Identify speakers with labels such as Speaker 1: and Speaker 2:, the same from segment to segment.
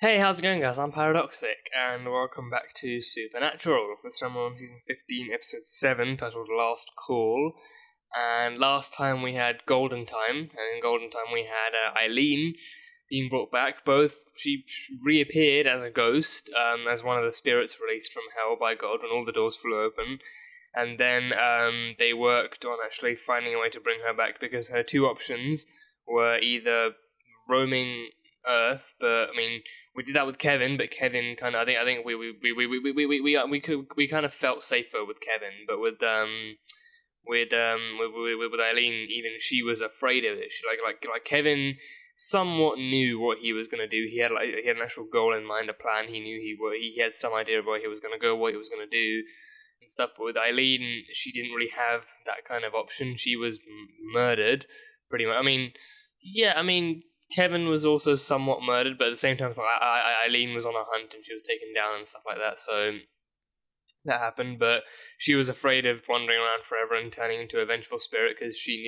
Speaker 1: Hey, how's it going, guys? I'm Paradoxic, and welcome back to Supernatural. This time we're on season 15, episode 7, titled Last Call. And last time we had Golden Time, and in Golden Time we had Eileen being brought back. She reappeared as a ghost, as one of the spirits released from hell by God when all the doors flew open. And then they worked on actually finding a way to bring her back, because her two options were either roaming Earth, but I mean, we did that with Kevin, but Kevin kind of, I think we kind of felt safer with Kevin, but with Eileen, even she was afraid of it. She like Kevin somewhat knew what he was gonna do. He had an actual goal in mind, a plan. He knew he had some idea of where he was gonna go, what he was gonna do, and stuff. But with Eileen, she didn't really have that kind of option. She was murdered, pretty much. I mean, Kevin was also somewhat murdered, but at the same time, Eileen was on a hunt and she was taken down and stuff like that, so that happened. But she was afraid of wandering around forever and turning into a vengeful spirit, because she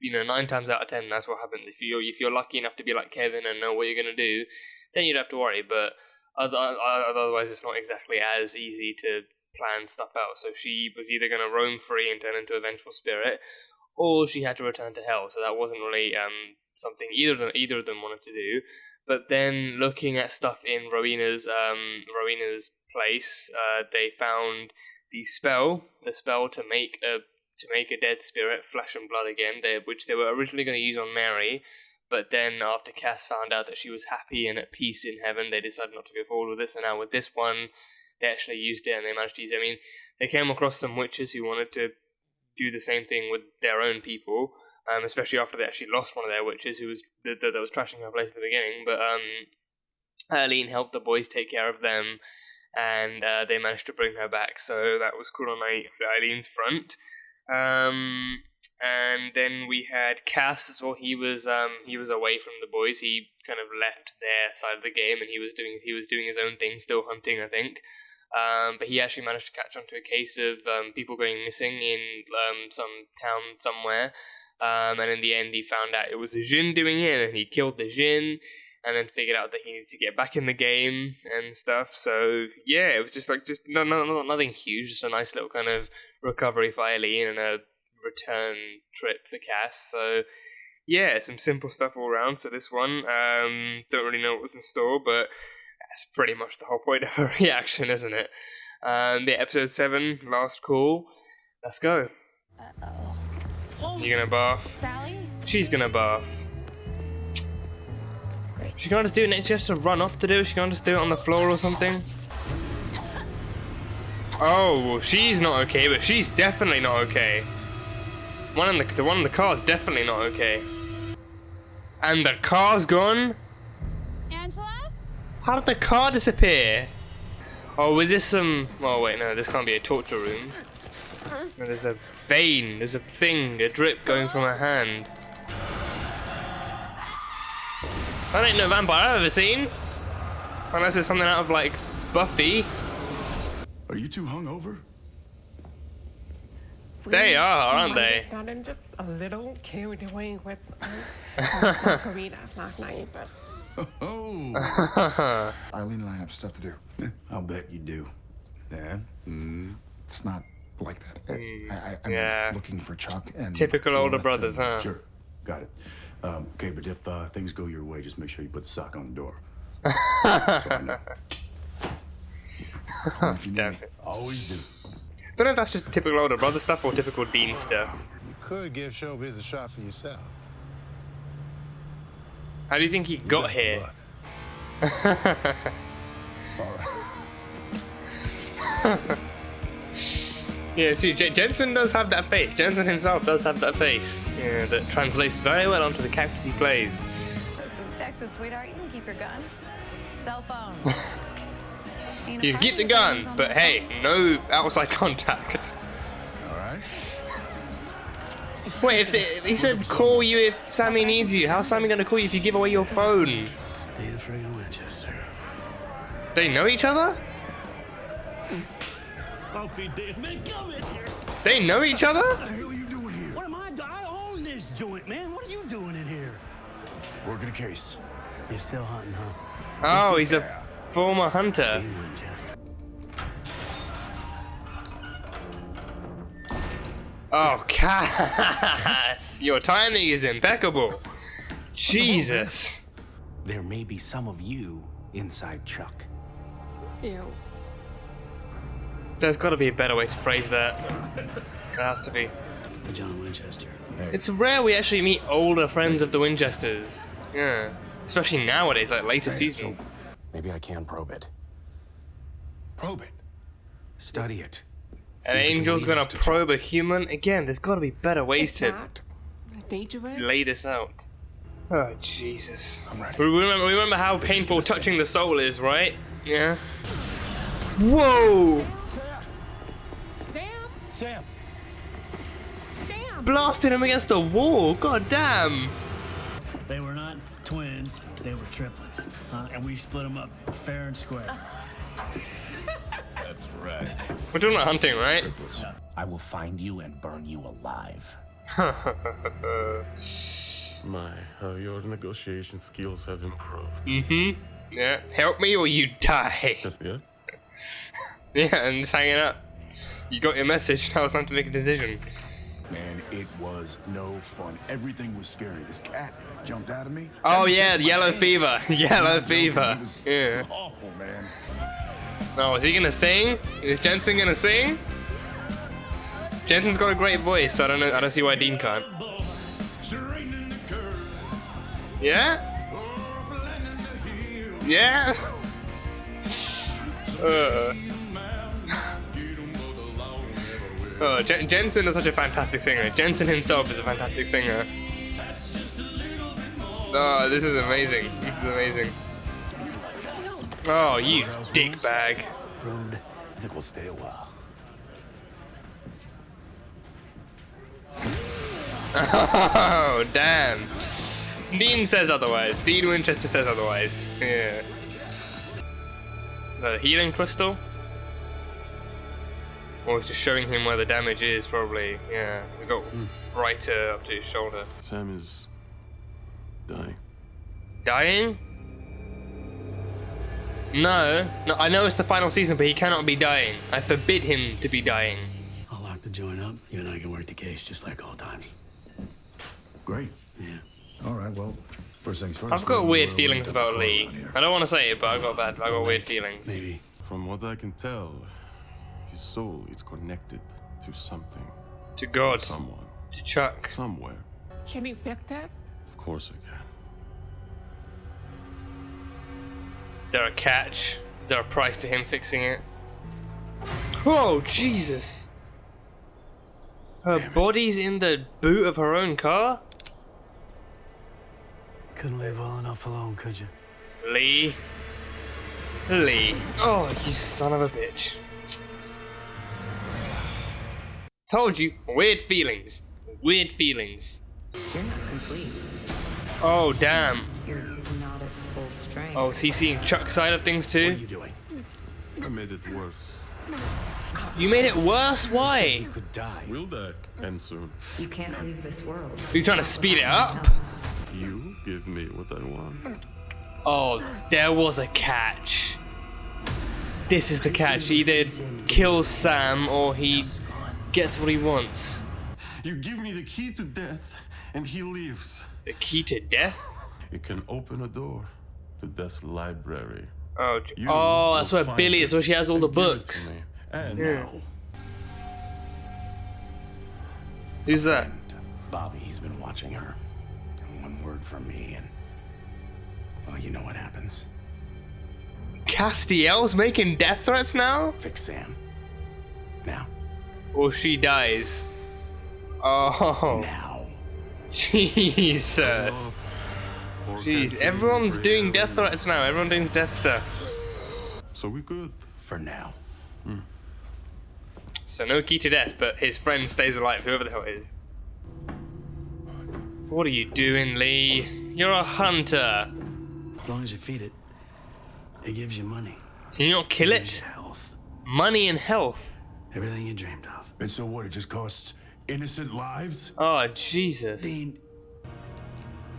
Speaker 1: knew, 9 times out of 10, that's what happens. If you're lucky enough to be like Kevin and know what you're going to do, then you'd have to worry, but otherwise it's not exactly as easy to plan stuff out. So she was either going to roam free and turn into a vengeful spirit, or she had to return to hell, so that wasn't really something either of them wanted to do. But then, looking at stuff in Rowena's place, they found the spell to make a dead spirit flesh and blood again, which they were originally going to use on Mary. But then, after Cass found out that she was happy and at peace in heaven, they decided not to go forward with this. And now with this one, they actually used it, and they managed to use it. I mean, they came across some witches who wanted to do the same thing with their own people. Especially after they actually lost one of their witches who was that was trashing her place at the beginning. But Eileen helped the boys take care of them, and they managed to bring her back. So that was cool on Eileen's front. And then we had Cass as well. He was away from the boys. He kind of left their side of the game, and he was doing his own thing, still hunting, I think. But he actually managed to catch on to a case of people going missing in some town somewhere. And in the end, he found out it was a Jinn doing it, and he killed the Jinn, and then figured out that he needed to get back in the game and stuff. So yeah, it was just nothing huge, just a nice little kind of recovery for Eileen and a return trip for Cass. So yeah, some simple stuff all around. So this one, don't really know what was in store, but that's pretty much the whole point of her reaction, isn't it? The episode 7, Last Call. Let's go.
Speaker 2: Uh-oh.
Speaker 1: You gonna bath?
Speaker 2: Sally?
Speaker 1: She's gonna bath.
Speaker 2: Great.
Speaker 1: She can't just do it. She has to run off to do it. She can't just do it on the floor or something. Oh, well, she's not okay, but she's definitely not okay. The one in the car is definitely not okay. And the car's gone?
Speaker 2: Angela?
Speaker 1: How did the car disappear? Oh, is this some... Oh, wait, no, this can't be a torture room. No, there's a vein, there's a drip going from her hand. That ain't no vampire I've ever seen. Unless it's something out of, like, Buffy.
Speaker 3: Are you two hungover?
Speaker 1: They are, aren't they?
Speaker 4: Gotten just a little carried away with margaritas last night, but
Speaker 3: Oh. Eileen and I have stuff to do. I'll bet you do. Yeah? It's not like that. I'm looking for Chuck and...
Speaker 1: Typical older brothers, huh?
Speaker 3: Sure. Got it. Okay, but if things go your way, just make sure you put the sock on the door. Call me if you need me. Always do.
Speaker 1: Don't know if that's just typical older brother stuff or typical Dean stuff.
Speaker 5: You could give showbiz a shot for yourself.
Speaker 1: How do you think he got here?
Speaker 3: All right.
Speaker 1: Yeah, see, Jensen does have that face. Jensen himself does have that face. Yeah, that translates very well onto the characters he plays.
Speaker 2: This is Texas, sweetheart. You can keep your gun. Cell phone.
Speaker 1: You can keep the gun, but hey, no outside contact.
Speaker 3: All right.
Speaker 1: Wait, if he said call you if Sammy needs you. How's Sammy gonna call you if you give away your phone?
Speaker 5: Day the friggin' Winchester.
Speaker 1: They know each other? They know each other?
Speaker 3: What the hell are you doing here?
Speaker 6: What am I own this joint, man. What are you doing in here?
Speaker 3: Working a case.
Speaker 6: You're still hunting, huh?
Speaker 1: Oh, he's a former hunter. Oh, Cass! Your timing is impeccable. Jesus.
Speaker 6: There may be some of you inside Chuck.
Speaker 4: Ew.
Speaker 1: There's got to be a better way to phrase that. There has to be.
Speaker 7: John Winchester.
Speaker 1: It's rare we actually meet older friends of the Winchesters. Yeah. Especially nowadays, like later seasons.
Speaker 6: Maybe I can probe it.
Speaker 3: Probe it.
Speaker 6: Study it.
Speaker 1: An angel's gonna probe a human? Again, there's gotta be better ways
Speaker 4: Is
Speaker 1: to
Speaker 4: that dangerous?
Speaker 1: lay this out. Oh, Jesus.
Speaker 3: I'm ready.
Speaker 1: We remember how painful touching the soul is, right? Yeah. Whoa!
Speaker 5: Sam!
Speaker 1: Blasted him against the wall, god damn!
Speaker 8: They were not twins, they were triplets. And we split them up fair and square.
Speaker 5: That's right.
Speaker 1: We're talking about hunting, right?
Speaker 6: I will find you and burn you alive.
Speaker 9: My, how your negotiation skills have improved.
Speaker 1: Mm-hmm. Yeah. Help me or you die.
Speaker 9: That's the end?
Speaker 1: Yeah, and just hanging up. You got your message, now it's time to make a decision.
Speaker 3: Man, it was no fun. Everything was scary. This cat jumped out of me.
Speaker 1: Oh yeah, the yellow fever. Yellow fever.
Speaker 3: It
Speaker 1: Yeah.
Speaker 3: was awful, man.
Speaker 1: Oh, is he gonna sing? Is Jensen gonna sing? Jensen's got a great voice, so I don't see why Dean can't. Yeah? Yeah? Oh, Jensen is such a fantastic singer. Jensen himself is a fantastic singer. Oh, this is amazing. This is amazing. Oh, you dickbag.
Speaker 5: Road. I think we'll stay a while.
Speaker 1: Oh, damn. Dean says otherwise. Dean Winchester says otherwise. Yeah. Is that a healing crystal? Or it's just showing him where the damage is, probably. Yeah. He's got right up to his shoulder.
Speaker 9: Sam is dying.
Speaker 1: Dying? No. No, I know it's the final season, but he cannot be dying. I forbid him to be dying.
Speaker 7: I'll lock the joint up. You and I can work the case just like all times.
Speaker 3: Great.
Speaker 7: Yeah.
Speaker 3: All right, well, first things first.
Speaker 1: I've got weird
Speaker 3: we'll
Speaker 1: feelings
Speaker 3: get the
Speaker 1: about
Speaker 3: car
Speaker 1: Lee.
Speaker 3: around here.
Speaker 1: I don't want to say it, but I got weird feelings.
Speaker 7: Maybe.
Speaker 9: From what I can tell, his soul is connected to something.
Speaker 1: To God.
Speaker 9: Someone.
Speaker 1: To Chuck.
Speaker 9: Somewhere.
Speaker 4: Can you fix that?
Speaker 9: Of course I can.
Speaker 1: Is there a catch? Is there a price to him fixing it? Oh, Jesus! Her body's in the boot of her own car?
Speaker 7: Couldn't leave well enough alone, could you?
Speaker 1: Lee. Lee. Oh, you son of a bitch. Told you. Weird feelings. Weird feelings.
Speaker 2: You're not complete.
Speaker 1: Oh, damn.
Speaker 2: You're not at full strength.
Speaker 1: Oh, is he seeing Chuck's side of things
Speaker 6: What are
Speaker 1: too?
Speaker 6: you doing?
Speaker 9: I made it worse.
Speaker 1: You made it worse? Why?
Speaker 6: You could die.
Speaker 9: We'll die. And soon.
Speaker 2: You can't leave this world.
Speaker 1: Are you trying to speed it up?
Speaker 9: You give me what I want.
Speaker 1: Oh, there was a catch. This is the catch. He either kills Sam or he gets what he wants.
Speaker 9: You give me the key to death, and he leaves.
Speaker 1: The key to death?
Speaker 9: It can open a door to Death's library.
Speaker 1: Oh,
Speaker 9: You
Speaker 1: oh, that's
Speaker 9: will
Speaker 1: where
Speaker 9: find
Speaker 1: Billy
Speaker 9: it
Speaker 1: is, where she has all the
Speaker 9: and give it to
Speaker 1: books.
Speaker 9: me. And
Speaker 1: Yeah.
Speaker 9: now,
Speaker 1: Who's that?
Speaker 6: Bobby, he's been watching her. And one word from me, and well, you know what happens.
Speaker 1: Castiel's making death threats now?
Speaker 6: Fix Sam. Now.
Speaker 1: Or she dies. Oh,
Speaker 6: Now.
Speaker 1: Jesus. Jeez, everyone's doing death threats now. Everyone's doing death stuff.
Speaker 9: So we good.
Speaker 6: For now.
Speaker 1: So no key to death, but his friend stays alive, whoever the hell it is. What are you doing, Lee? You're a hunter.
Speaker 7: As long as you feed it, it gives you money.
Speaker 1: Can you not kill
Speaker 7: Gives
Speaker 1: it?
Speaker 7: you health.
Speaker 1: Money and health.
Speaker 7: Everything you dreamed of.
Speaker 3: And so what? It just costs innocent lives?
Speaker 1: Oh, Jesus.
Speaker 7: Dean,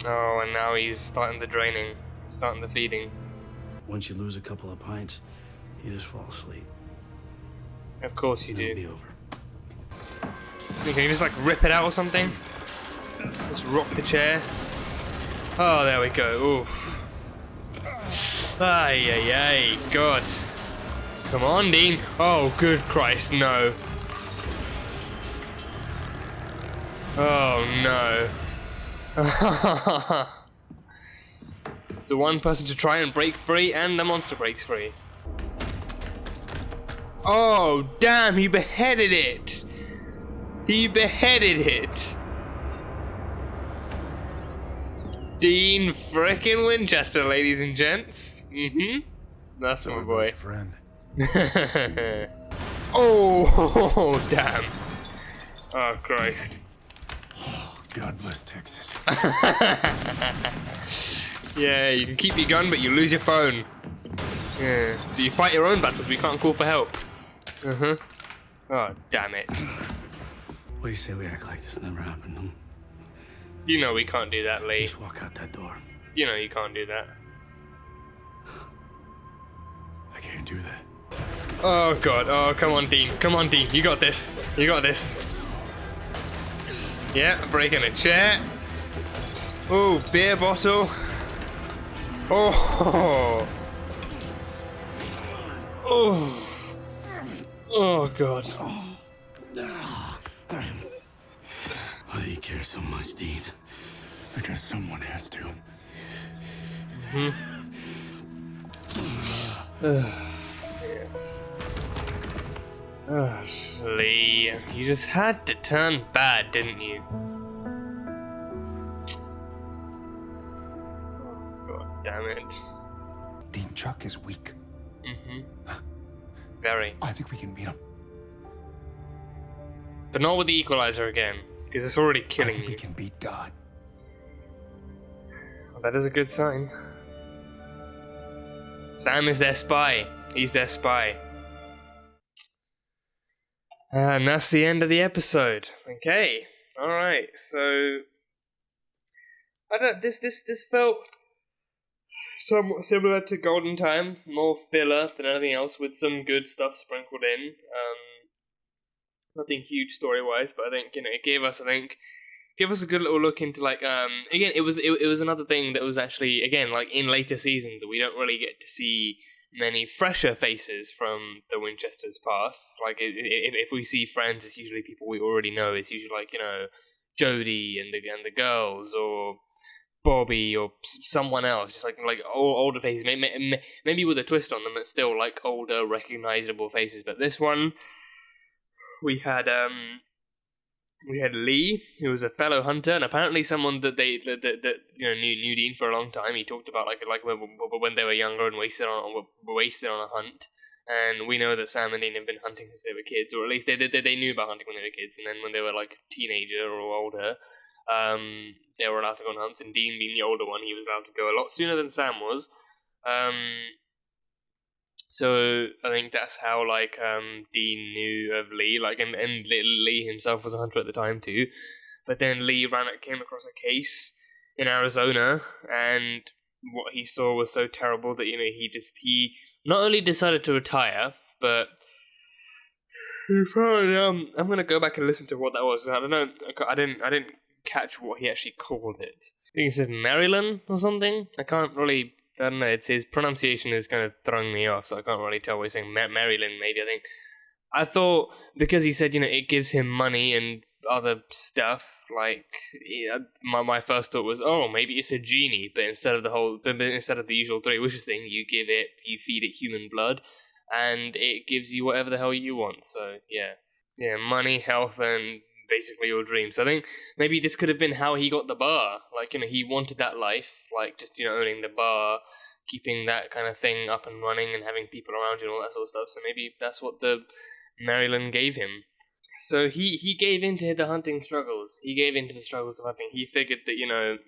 Speaker 1: Oh, and now he's starting the draining. Starting the feeding.
Speaker 8: once you lose a couple of pints, you just fall asleep.
Speaker 1: Of course you
Speaker 8: It'll
Speaker 1: do.
Speaker 8: be over.
Speaker 1: Can you just like rip it out or something? Just rock the chair. Oh, there we go. Oof. Ay, ay, ay. God. Come on, Dean. Oh, good Christ, no. Oh, no. The one person to try and break free, and the monster breaks free. Oh, damn, he beheaded it. He beheaded it. Dean frickin' Winchester, ladies and gents. That's my boy.
Speaker 3: Friend.
Speaker 1: Oh, damn. Oh, Christ.
Speaker 3: God bless Texas.
Speaker 1: Yeah, you can keep your gun, but you lose your phone. Yeah, so you fight your own battles, but you can't call for help. Oh, damn it.
Speaker 8: What do you say we act like this never happened, huh?
Speaker 1: You know we can't do that, Lee.
Speaker 8: Just walk out that door.
Speaker 1: You know you can't do that.
Speaker 3: I can't do that.
Speaker 1: Oh, God. Oh, come on, Dean. Come on, Dean. You got this. You got this. Yeah, breaking a chair. Oh, beer bottle. Oh. Oh. Oh, God.
Speaker 8: Why do you care so much, Dean?
Speaker 3: Because someone has to.
Speaker 1: Lee, you just had to turn bad, didn't you? God damn it.
Speaker 3: Dean, Chuck is weak.
Speaker 1: Very.
Speaker 3: I think we can beat him.
Speaker 1: But not with the equalizer again, because it's already
Speaker 3: I
Speaker 1: killing
Speaker 3: think we
Speaker 1: you.
Speaker 3: can beat God.
Speaker 1: Well, that is a good sign. Sam is their spy. He's their spy. And that's the end of the episode. Okay. Alright, so I don't this felt somewhat similar to Golden Time, more filler than anything else, with some good stuff sprinkled in. Nothing huge story wise, but I think it gave us a good little look into again it was another thing that was actually again like in later seasons that we don't really get to see many fresher faces from the Winchesters' past. Like if we see friends, it's usually people we already know. It's usually Jodie and the girls, or Bobby, or someone else, just like older faces, maybe with a twist on them, but still like older recognizable faces. But this one, we had Lee, who was a fellow hunter, and apparently someone that knew Dean for a long time. He talked about when they were younger and wasted on a hunt. And we know that Sam and Dean have been hunting since they were kids, or at least they knew about hunting when they were kids. And then when they were like a teenager or older, they were allowed to go on hunts. And Dean, being the older one, he was allowed to go a lot sooner than Sam was. So I think that's how Dean knew of Lee, and Lee himself was a hunter at the time too. But then Lee came across a case in Arizona, and what he saw was so terrible that he not only decided to retire, but he probably I'm gonna go back and listen to what that was. I don't know. I didn't catch what he actually called it. I think he said Maryland or something. I don't know, his pronunciation is kind of throwing me off, so I can't really tell what he's saying. Maryland, maybe, I think. I thought, because he said, it gives him money and other stuff, my first thought was, oh, maybe it's a genie, but instead of the usual 3 wishes thing, you feed it human blood, and it gives you whatever the hell you want, so, yeah. Yeah, money, health, and basically your dreams. So I think maybe this could have been how he got the bar. He wanted that life, just owning the bar, keeping that kind of thing up and running, and having people around you and all that sort of stuff. So maybe that's what the Maryland gave him. So he gave into the hunting struggles. He gave into the struggles of hunting. He figured that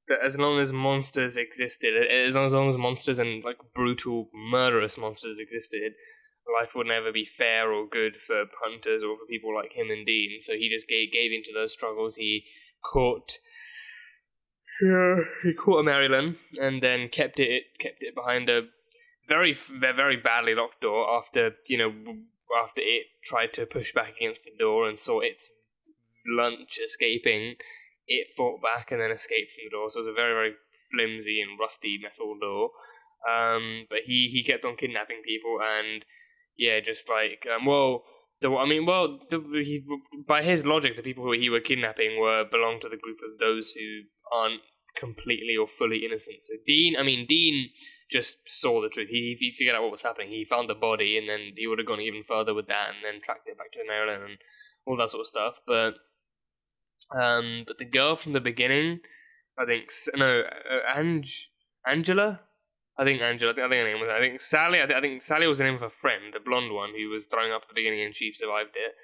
Speaker 1: that as long as monsters existed, as long as monsters and brutal, murderous monsters existed, life would never be fair or good for hunters or for people like him and Dean. So he just gave into those struggles. He caught Yeah, he caught a Maryland and then kept it behind a very very badly locked door after it tried to push back against the door and saw its lunch escaping. It fought back and then escaped from the door. So it was a very very flimsy and rusty metal door. But he kept on kidnapping people and just like by his logic, the people who he were kidnapping belonged to the group of those who aren't completely or fully innocent. So Dean just saw the truth. He figured out what was happening. He found the body, and then he would have gone even further with that, and then tracked it back to Maryland and all that sort of stuff. But the girl from the beginning, I think Angela. I think Angela. I think her name was. I think Sally. I think Sally was the name of her friend, the blonde one who was throwing up at the beginning, and she survived it.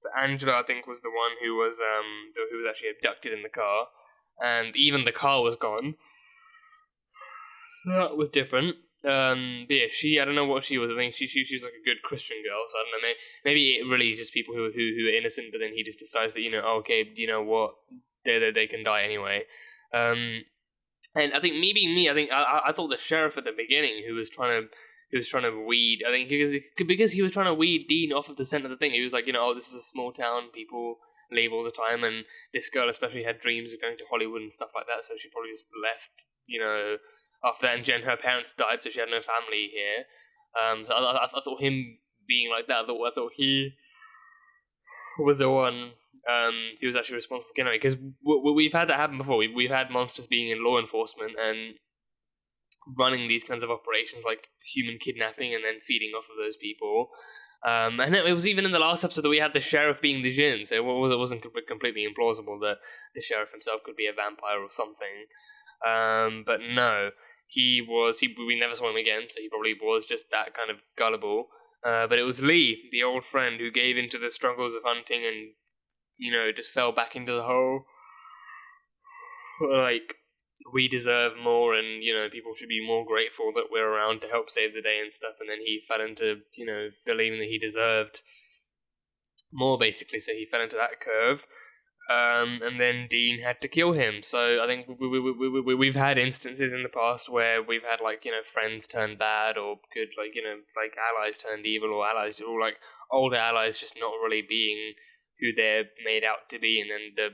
Speaker 1: But Angela, I think, was the one who was actually abducted in the car, and even the car was gone. That was different. But yeah, I don't know what she was. I think she was like a good Christian girl. So I don't know. Maybe it really is just people who are innocent, but then he just decides that okay, you know what, they can die anyway. And I think I thought the sheriff at the beginning who was trying to weed. I think because he was trying to weed Dean off of the scent of the thing. He was like, this is a small town. People leave all the time, and this girl especially had dreams of going to Hollywood and stuff like that. So she probably just left. After that, and Jen, her parents died, so she had no family here. So I thought him being like that. I thought he was the one. He was actually responsible for kidnapping, because we've had that happen before. We've had monsters being in law enforcement and running these kinds of operations like human kidnapping and then feeding off of those people. And it was even in the last episode that we had the sheriff being the Jinn, so it wasn't completely implausible that the sheriff himself could be a vampire or something. But no, we never saw him again, so he probably was just that kind of gullible. But it was Lee, the old friend, who gave into the struggles of hunting and just fell back into the hole. Like, we deserve more, and people should be more grateful that we're around to help save the day and stuff. And then he fell into believing that he deserved more, basically. So he fell into that curve, and then Dean had to kill him. So I think we've had instances in the past where we've had friends turn bad, or good allies turned evil, or older allies just not really being who they're made out to be, and then the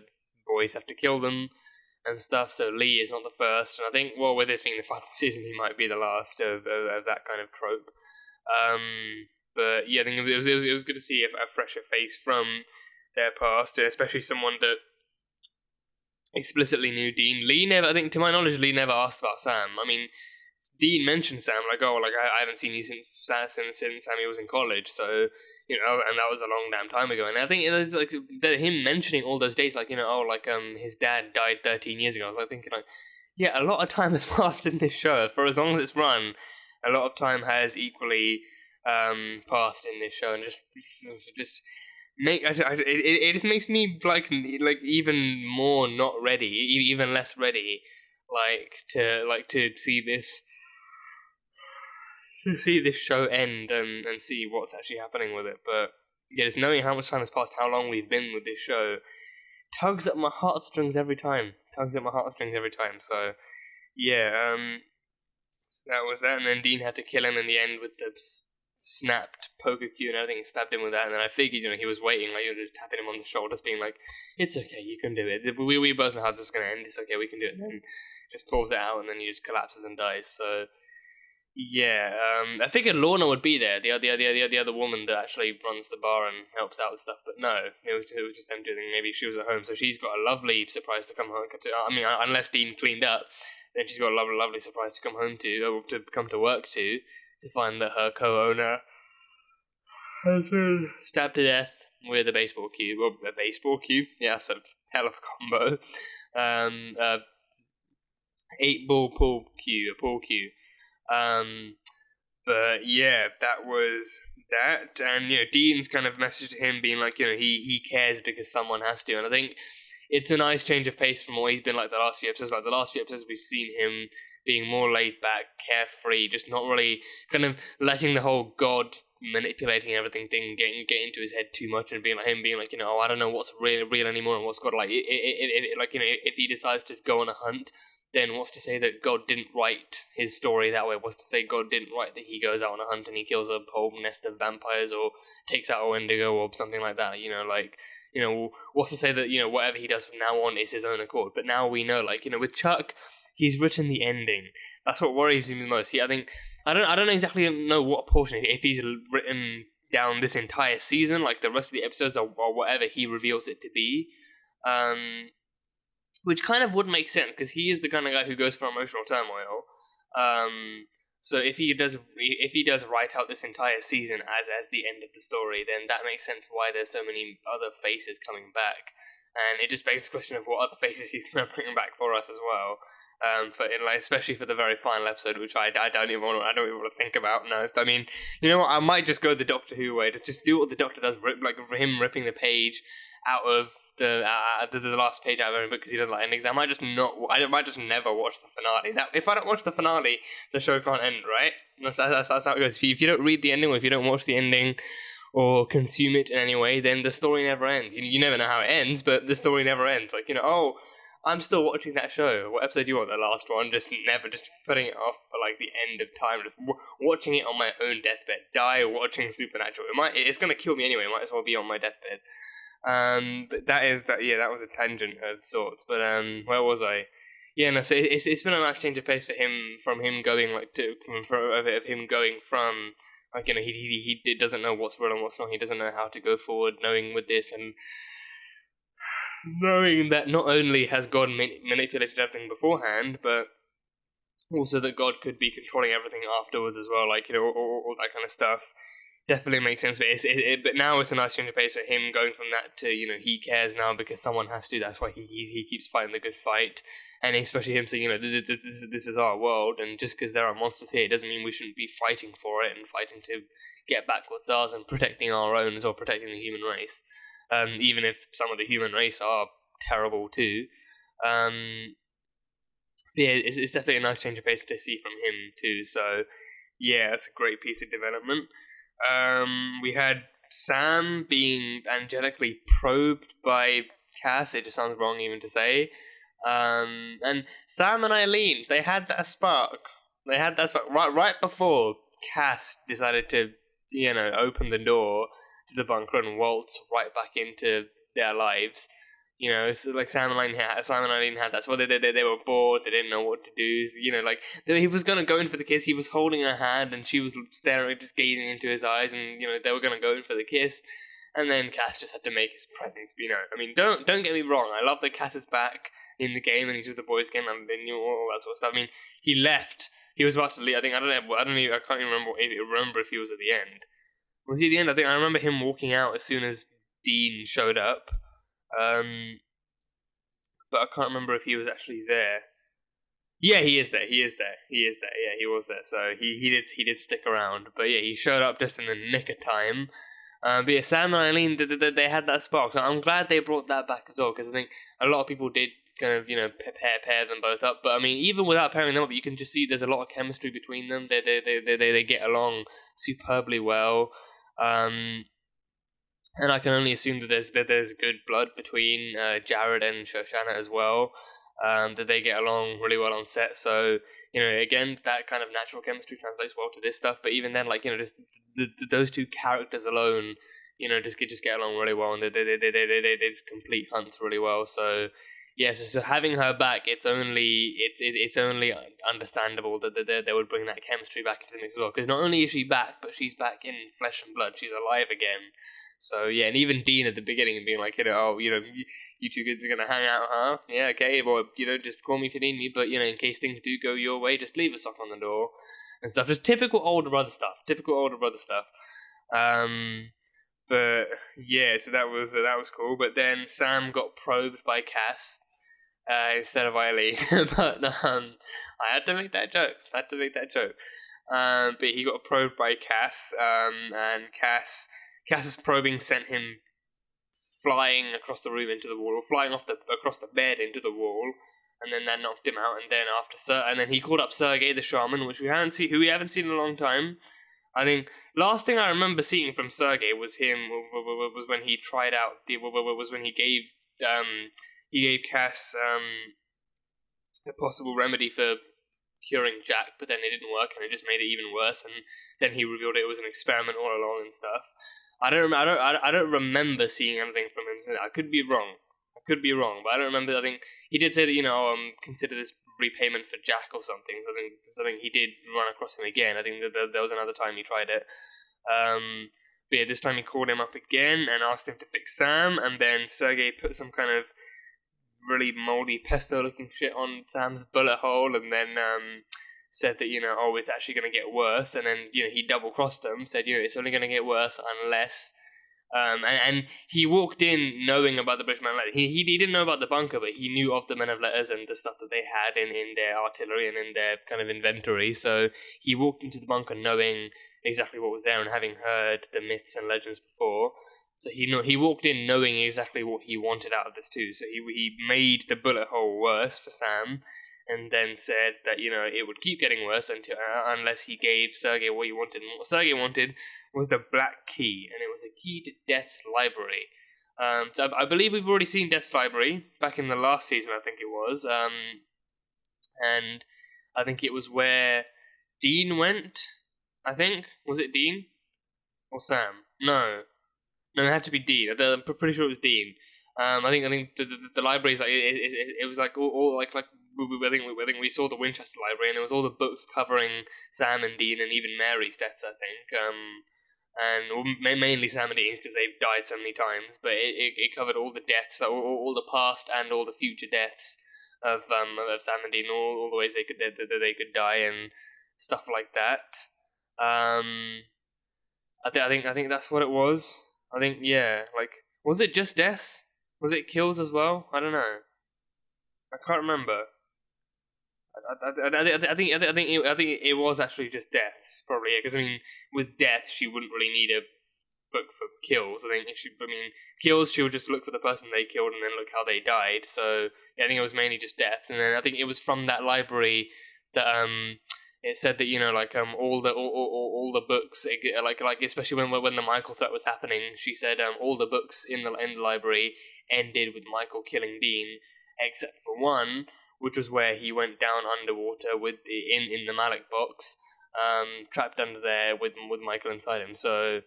Speaker 1: boys have to kill them and stuff. So Lee is not the first, and I think, with this being the final season, he might be the last of that kind of trope. But yeah, I think it was good to see a fresher face from their past, especially someone that explicitly knew Dean. I think to my knowledge, Lee never asked about Sam. I mean, Dean mentioned Sam, I haven't seen you since Sammy was in college, so. And that was a long damn time ago. And I think him mentioning all those dates, his dad died 13 years ago. I was thinking, a lot of time has passed in this show. For as long as it's run, a lot of time has equally passed in this show, and it just makes me even more not ready, even less ready, to see this. To see this show end and see what's actually happening with it. But just knowing how much time has passed, how long we've been with this show, tugs at my heartstrings every time. So yeah, so that was that. And then Dean had to kill him in the end with the snapped poker cue and everything. He stabbed him with that, and then I figured he was waiting, just tapping him on the shoulders, being like, "It's okay, you can do it. We both know how this is gonna end. It's okay, we can do it." And then just pulls it out, and then he just collapses and dies. So. Yeah, I figured Lorna would be there, the other woman that actually runs the bar and helps out with stuff, but no, it was just them doing. Maybe she was at home, so she's got a lovely surprise to come home to. I mean, unless Dean cleaned up, then she's got a lovely surprise to come home to come to work to find that her co-owner has been stabbed to death with a baseball cue. Well, a baseball cue? Yeah, that's a hell of a combo. 8-ball pool cue, a pool cue. But yeah, that was that, and Dean's kind of message to him being he cares because someone has to, and I think it's a nice change of pace from what he's been like the last few episodes. The last few episodes we've seen him being more laid back, carefree, just not really kind of letting the whole God manipulating everything thing get into his head too much, and being I don't know what's real anymore and what's God. If he decides to go on a hunt, then what's to say that God didn't write his story that way? What's to say God didn't write that he goes out on a hunt and he kills a whole nest of vampires or takes out a Wendigo or something like that? What's to say that, whatever he does from now on is his own accord? But now we know, with Chuck, he's written the ending. That's what worries me the most. I don't exactly know what portion, if he's written down this entire season, like the rest of the episodes or whatever he reveals it to be. Which kind of would make sense, because he is the kind of guy who goes for emotional turmoil. So if he does write out this entire season as the end of the story, then that makes sense why there's so many other faces coming back, and it just begs the question of what other faces he's going to bring back for us as well. Especially for the very final episode, which I don't even want to think about. No, I mean, you know what? I might just go the Doctor Who way. Just do what the Doctor does, him ripping the page out of the last page out of every book because he doesn't like endings. I might just never watch the finale. If I don't watch the finale, the show can't end, right? That's how it goes. If you don't read the ending, or if you don't watch the ending, or consume it in any way, then the story never ends. You never know how it ends, but the story never ends. I'm still watching that show. What episode do you want? The last one? Just putting it off for the end of time. Just watching it on my own deathbed. Die watching Supernatural. It's gonna kill me anyway. Might as well be on my deathbed. But that was a tangent of sorts. But where was I? Yeah, no. So it's been a nice change of pace for him, from him going from he doesn't know what's real and what's not. He doesn't know how to go forward, knowing with this and knowing that not only has God manipulated everything beforehand, but also that God could be controlling everything afterwards as well, all that kind of stuff. Definitely makes sense, but now it's a nice change of pace of him going from that to, he cares now because someone has to. That's why he keeps fighting the good fight, and especially him saying, this is our world, and just because there are monsters here, it doesn't mean we shouldn't be fighting for it and fighting to get back what's ours and protecting our own or protecting the human race. Even if some of the human race are terrible too. It's definitely a nice change of pace to see from him too. So, yeah, it's a great piece of development. We had Sam being angelically probed by Cass. It just sounds wrong even to say. And Sam and Eileen, they had that spark. Right before Cass decided to, open the door to the bunker and waltz right back into their lives. So Sam and Eileen had that. So they were bored. They didn't know what to do. He was gonna go in for the kiss. He was holding her hand, and she was staring, just gazing into his eyes. And they were gonna go in for the kiss. And then Cass just had to make his presence be known. I mean, don't get me wrong. I love that Cass is back in the game and he's with the boys again, and all that sort of stuff. I mean, he left. He was about to leave. I can't even remember if he was at the end. Was he at the end? I remember him walking out as soon as Dean showed up. But I can't remember if he was actually there. Yeah, he is there. Yeah, he was there. So he did stick around. But yeah, he showed up just in the nick of time. But yeah, Sam and Eileen, they had that spark. So I'm glad they brought that back as well, because I think a lot of people did kind of, pair them both up. But I mean, even without pairing them up, you can just see there's a lot of chemistry between them. They get along superbly well. And I can only assume that there's good blood between Jared and Shoshana as well. That they get along really well on set. So again, that kind of natural chemistry translates well to this stuff. But even then, just those two characters alone, just get along really well, and they just complete hunts really well. So yeah, so having her back, it's only understandable that they would bring that chemistry back into the mix as well. Because not only is she back, but she's back in flesh and blood. She's alive again. So yeah, and even Dean at the beginning being like, you two kids are gonna hang out, huh? Yeah, okay, well, just call me if you need me, but in case things do go your way, just leave a sock on the door and stuff. Just typical older brother stuff. But yeah, so that was cool. But then Sam got probed by Cass instead of Eileen. But I had to make that joke. But he got probed by Cass, and Cass's probing sent him flying across the room into the wall, or flying across the bed into the wall, and then that knocked him out. And then he called up Sergei the shaman, who we haven't seen in a long time. I think last thing I remember seeing from Sergei was when he tried out when he gave Cass a possible remedy for curing Jack, but then it didn't work, and it just made it even worse. And then he revealed it was an experiment all along and stuff. I don't remember seeing anything from him since. I could be wrong, but I don't remember. I think he did say that consider this repayment for Jack or something. I think he did run across him again. I think that there was another time he tried it. But yeah, this time he called him up again and asked him to fix Sam, and then Sergei put some kind of really moldy pesto-looking shit on Sam's bullet hole, and then said that it's actually going to get worse, and then he double-crossed them, said it's only going to get worse unless. And he walked in knowing about the British Men of Letters. He didn't know about the bunker, but he knew of the Men of Letters and the stuff that they had in their artillery and in their kind of inventory. So he walked into the bunker knowing exactly what was there and having heard the myths and legends before. So he walked in knowing exactly what he wanted out of this too. So he made the bullet hole worse for Sam, and then said that it would keep getting worse unless he gave Sergei what he wanted. And what Sergei wanted was the Black Key, and it was a key to Death's Library. So I believe we've already seen Death's Library back in the last season, I think it was. And I think it was where Dean went. I think, was it Dean or Sam? No, it had to be Dean. I'm pretty sure it was Dean. I think the library is like it was like all like I think we saw the Winchester Library, and there was all the books covering Sam and Dean and even Mary's deaths, I think. And mainly Sam and Dean's because they've died so many times, but it covered all the deaths, all the past and all the future deaths of Sam and Dean, all the ways they could die and stuff like that. I think that's what it was. I think was it just deaths? Was it kills as well? I don't know. I can't remember. I think it was actually just deaths, probably. Because with death, she wouldn't really need a book for kills. Kills, she would just look for the person they killed and then look how they died. So yeah, I think it was mainly just deaths. And then I think it was from that library that it said that all the books, like especially when the Michael threat was happening, she said all the books in the library ended with Michael killing Dean, except for one, which was where he went down underwater in the Malik box, trapped under there with Michael inside him. So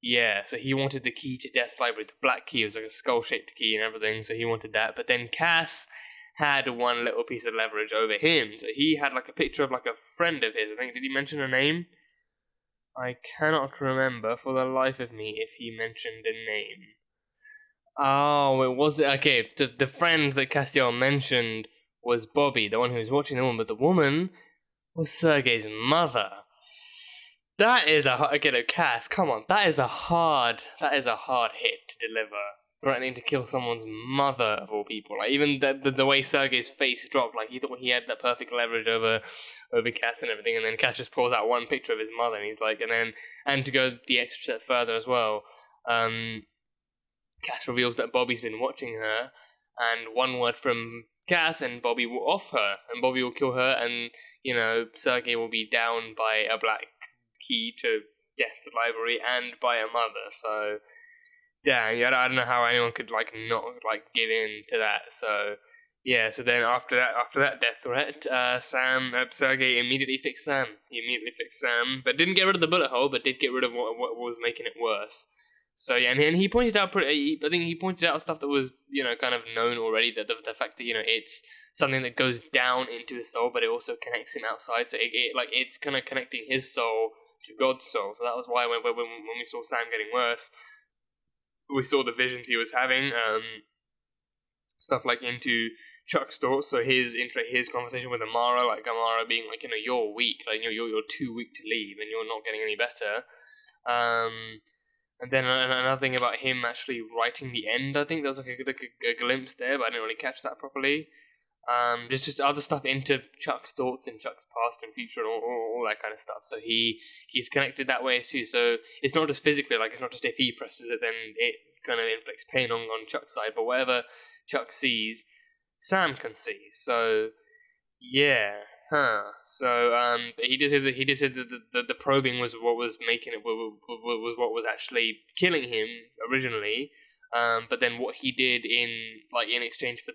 Speaker 1: yeah, so he wanted the key to Death's Library. The Black Key was like a skull-shaped key and everything, so he wanted that. But then Cass had one little piece of leverage over him, so he had like a picture of like a friend of his. I think, did he mention a name? I cannot remember for the life of me if he mentioned a name. Oh, it was okay. The friend that Castiel mentioned was Bobby, the one who was watching the woman, but the woman was Sergei's mother. That is Cass, come on, that is a hard hit to deliver. Threatening to kill someone's mother of all people. Like even the way Sergei's face dropped, like he thought he had that perfect leverage over Cass and everything, and then Cass just pulls out one picture of his mother, and he's like, and to go the extra step further as well, Cass reveals that Bobby's been watching her, and one word from Cass and Bobby will off her, and Bobby will kill her, and Sergei will be down by a black key to Death's Library and by a mother. So yeah, I don't know how anyone could not give in to that. So yeah, so then after that death threat, Sergei immediately fixed Sam. He immediately fixed Sam, but didn't get rid of the bullet hole, but did get rid of what was making it worse. So yeah, and he pointed out I think he pointed out stuff that was kind of known already, that the fact that it's something that goes down into his soul, but it also connects him outside. So it's kind of connecting his soul to God's soul. So that was why when we saw Sam getting worse, we saw the visions he was having, stuff like into Chuck's thoughts. So his conversation with Amara, like Amara being like, you're weak, like you're too weak to leave, and you're not getting any better. And then another thing about him actually writing the end, I think there was like a glimpse there, but I didn't really catch that properly. There's just other stuff into Chuck's thoughts and Chuck's past and future and all that kind of stuff. So he's connected that way too. So it's not just physically, like it's not just if he presses it, then it kind of inflicts pain on Chuck's side. But whatever Chuck sees, Sam can see. So yeah, So he did say that the probing was what was making it was what was actually killing him originally. But then what he did in exchange for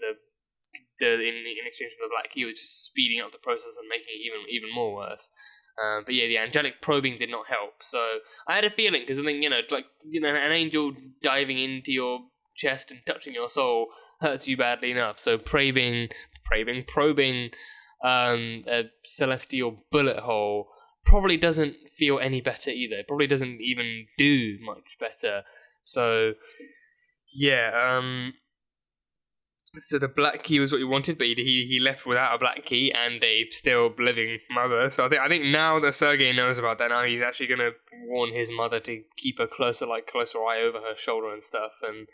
Speaker 1: in exchange for the black key was just speeding up the process and making it even more worse. But yeah, the angelic probing did not help. So I had a feeling, because I think, an angel diving into your chest and touching your soul hurts you badly enough. So probing a celestial bullet hole probably doesn't feel any better either. It probably doesn't even do much better. So yeah, so the black key was what he wanted, but he left without a black key and a still living mother. So I think now that Sergei knows about that, now he's actually gonna warn his mother to keep a closer eye over her shoulder and stuff, and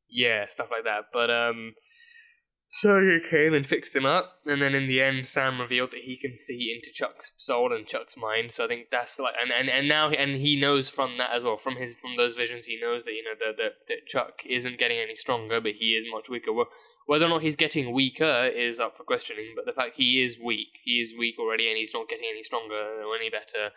Speaker 1: yeah, stuff like that. But Sergei came and fixed him up, and then in the end, Sam revealed that he can see into Chuck's soul and Chuck's mind. So I think that's and now he knows from that as well, from those visions, he knows that that Chuck isn't getting any stronger, but he is much weaker. Whether or not he's getting weaker is up for questioning, but the fact he is weak already, and he's not getting any stronger or any better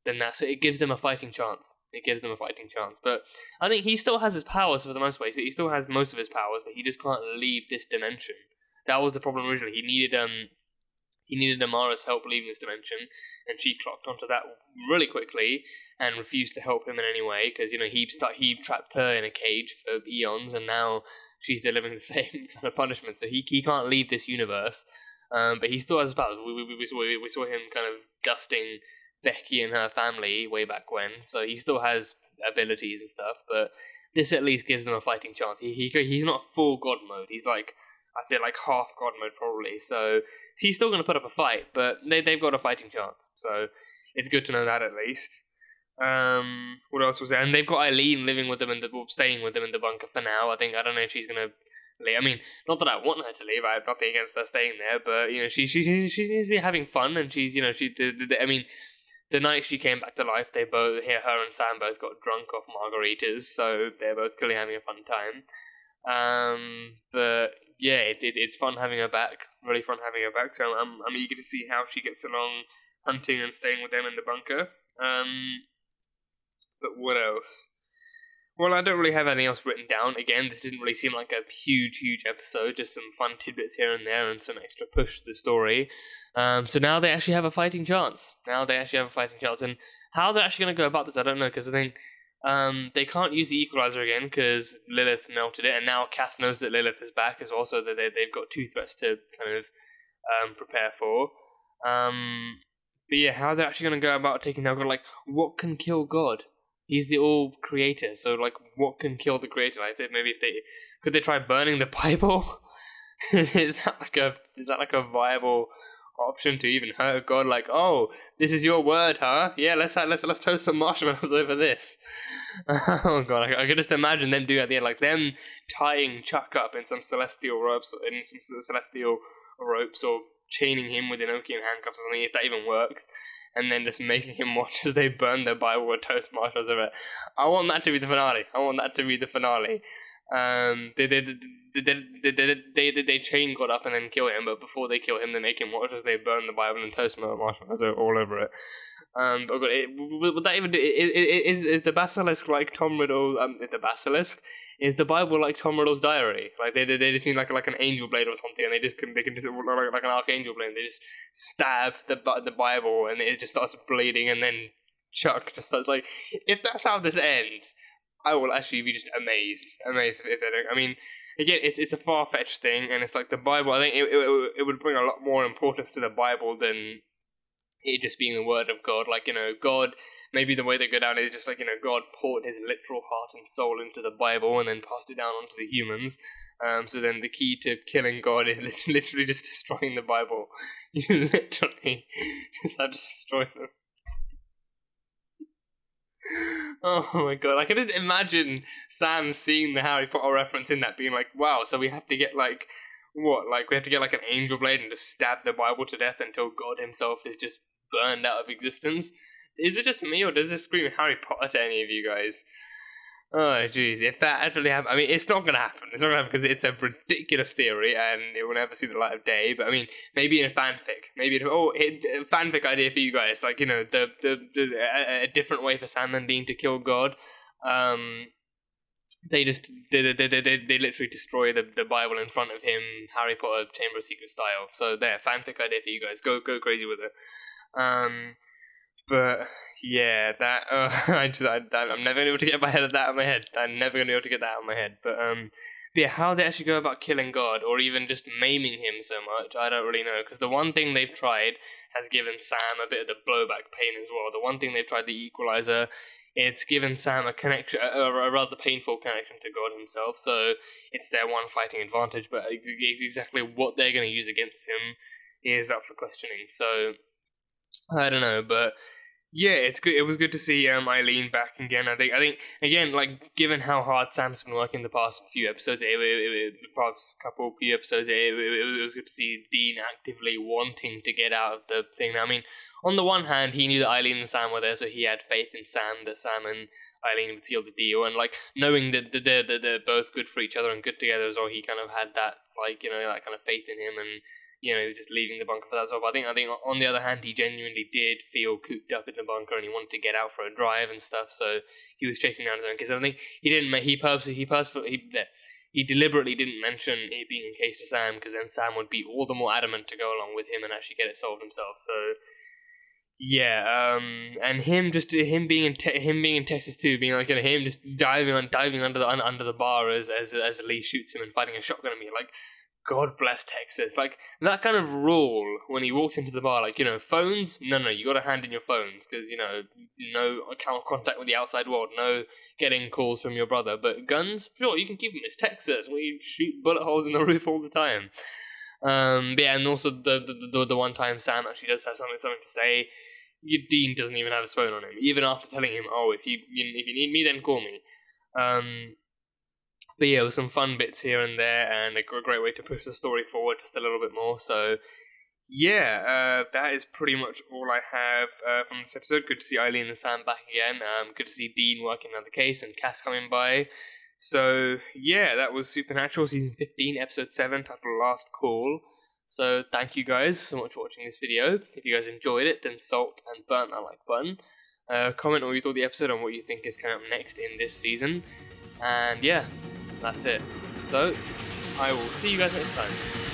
Speaker 1: than that, so it gives them a fighting chance. But I think he still has his powers for the most part. He still has most of his powers, but he just can't leave this dimension. That was the problem originally. He needed Amara's help leaving this dimension, and she clocked onto that really quickly and refused to help him in any way, because he trapped her in a cage for eons, and now she's delivering the same kind of punishment. So he can't leave this universe, but he still has his powers. We saw him kind of gusting Becky and her family way back when, so he still has abilities and stuff, but this at least gives them a fighting chance. He's not full god mode. He's I'd say half god mode probably, so he's still going to put up a fight, but they've got a fighting chance, so it's good to know that at least. What else was there? And they've got Eileen living with them staying with them in the bunker for now. I don't know if she's going to leave. I mean, not that I want her to leave. I have nothing against her staying there, but she seems to be having fun, and she's I mean, the night she came back to life, her and Sam both got drunk off margaritas, so they're both clearly having a fun time. But yeah, it's fun having her back. Really fun having her back. So I'm eager to see how she gets along hunting and staying with them in the bunker. But what else? Well, I don't really have anything else written down. Again, this didn't really seem like a huge episode. Just some fun tidbits here and there, and some extra push to the story. So now they actually have a fighting chance. And how they're actually going to go about this, I don't know, because I think they can't use the equalizer again because Lilith melted it, and now Cass knows that Lilith is back as well, so that they've got two threats to kind of prepare for. But yeah, how they're actually going to go about taking down God, what can kill God? He's the all-creator, so what can kill the creator? Could they try burning the Bible? Is that a viable option to even hurt God? Oh, this is your word, huh? Yeah, let's toast some marshmallows over this. Oh god, I can just imagine them doing at the end, them tying Chuck up in some celestial ropes, or chaining him with Enochian handcuffs or something, if that even works, and then just making him watch as they burn the Bible or toast marshmallows over it. I want that to be the finale. They chain God up and then kill him, but before they kill him, they make him watch as they burn the Bible and toast marshmallows all over it. But would that even do? Is the basilisk like Tom Riddle? The basilisk is the Bible like Tom Riddle's diary? They just need like an angel blade or something, and they can just like an archangel blade. And they just stab the Bible, and it just starts bleeding, and then Chuck just starts if that's how this ends, I will actually be just amazed if they don't. I mean, again, it's a far-fetched thing, and it's the Bible. I think it would bring a lot more importance to the Bible than it just being the word of God. God, maybe the way they go down is just God poured his literal heart and soul into the Bible and then passed it down onto the humans. So then the key to killing God is literally just destroying the Bible. You literally just have to destroy them. Oh my god, I can just imagine Sam seeing the Harry Potter reference in that, being wow, so we have to get we have to get an angel blade and just stab the Bible to death until God himself is just burned out of existence. Is it just me, or does this scream Harry Potter to any of you guys? Oh jeez, if that actually happens, I mean, it's not gonna happen. It's not gonna happen because it's a ridiculous theory and it will never see the light of day. But I mean, maybe in a fanfic, a fanfic idea for you guys, a different way for Sam and Dean to kill God. they literally destroy the Bible in front of him, Harry Potter Chamber of Secrets style. So there, fanfic idea for you guys. Go crazy with it. But yeah, that I'm never gonna be able to get my head of that out of my head. I'm never gonna be able to get that out of my head. But yeah, how they actually go about killing God, or even just maiming him so much, I don't really know. Because the one thing they've tried has given Sam a bit of the blowback pain as well. The one thing they've tried, the Equalizer, it's given Sam a connection, a rather painful connection to God himself. So it's their one fighting advantage. But exactly what they're going to use against him is up for questioning. So I don't know, but yeah, it's good. It was good to see Eileen back again. I think again, like given how hard Sam's been working the past few episodes, the past few episodes, it was good to see Dean actively wanting to get out of the thing. I mean, on the one hand, he knew that Eileen and Sam were there, so he had faith in Sam that Sam and Eileen would seal the deal, and like knowing that they're both good for each other and good together as well, he kind of had that that kind of faith in him and. Just leaving the bunker for that sort of. I think on the other hand, he genuinely did feel cooped up in the bunker, and he wanted to get out for a drive and stuff. So he was chasing down his own kids. I think he didn't. He deliberately didn't mention it being encased to Sam, because then Sam would be all the more adamant to go along with him and actually get it solved himself. So yeah, and him being in Texas too, being like him just diving under the bar as Lee shoots him and fighting a shotgun at me, like. God bless Texas. Like, that kind of rule when he walks into the bar, like, phones? No, you gotta hand in your phones, because, no account contact with the outside world, no getting calls from your brother. But guns? Sure, you can keep them. It's Texas. We shoot bullet holes in the roof all the time. But yeah, and also the one time Sam actually does have something to say, Dean doesn't even have his phone on him, even after telling him, if you need me, then call me. But yeah, it was some fun bits here and there, and a great way to push the story forward just a little bit more. So, yeah, that is pretty much all I have from this episode. Good to see Eileen and Sam back again. Good to see Dean working on the case and Cass coming by. So, yeah, that was Supernatural Season 15, Episode 7, titled Last Call. So, thank you guys so much for watching this video. If you guys enjoyed it, then salt and burn that like button. Comment what you thought of the episode and what you think is coming up next in this season. And yeah, that's it. So, I will see you guys next time.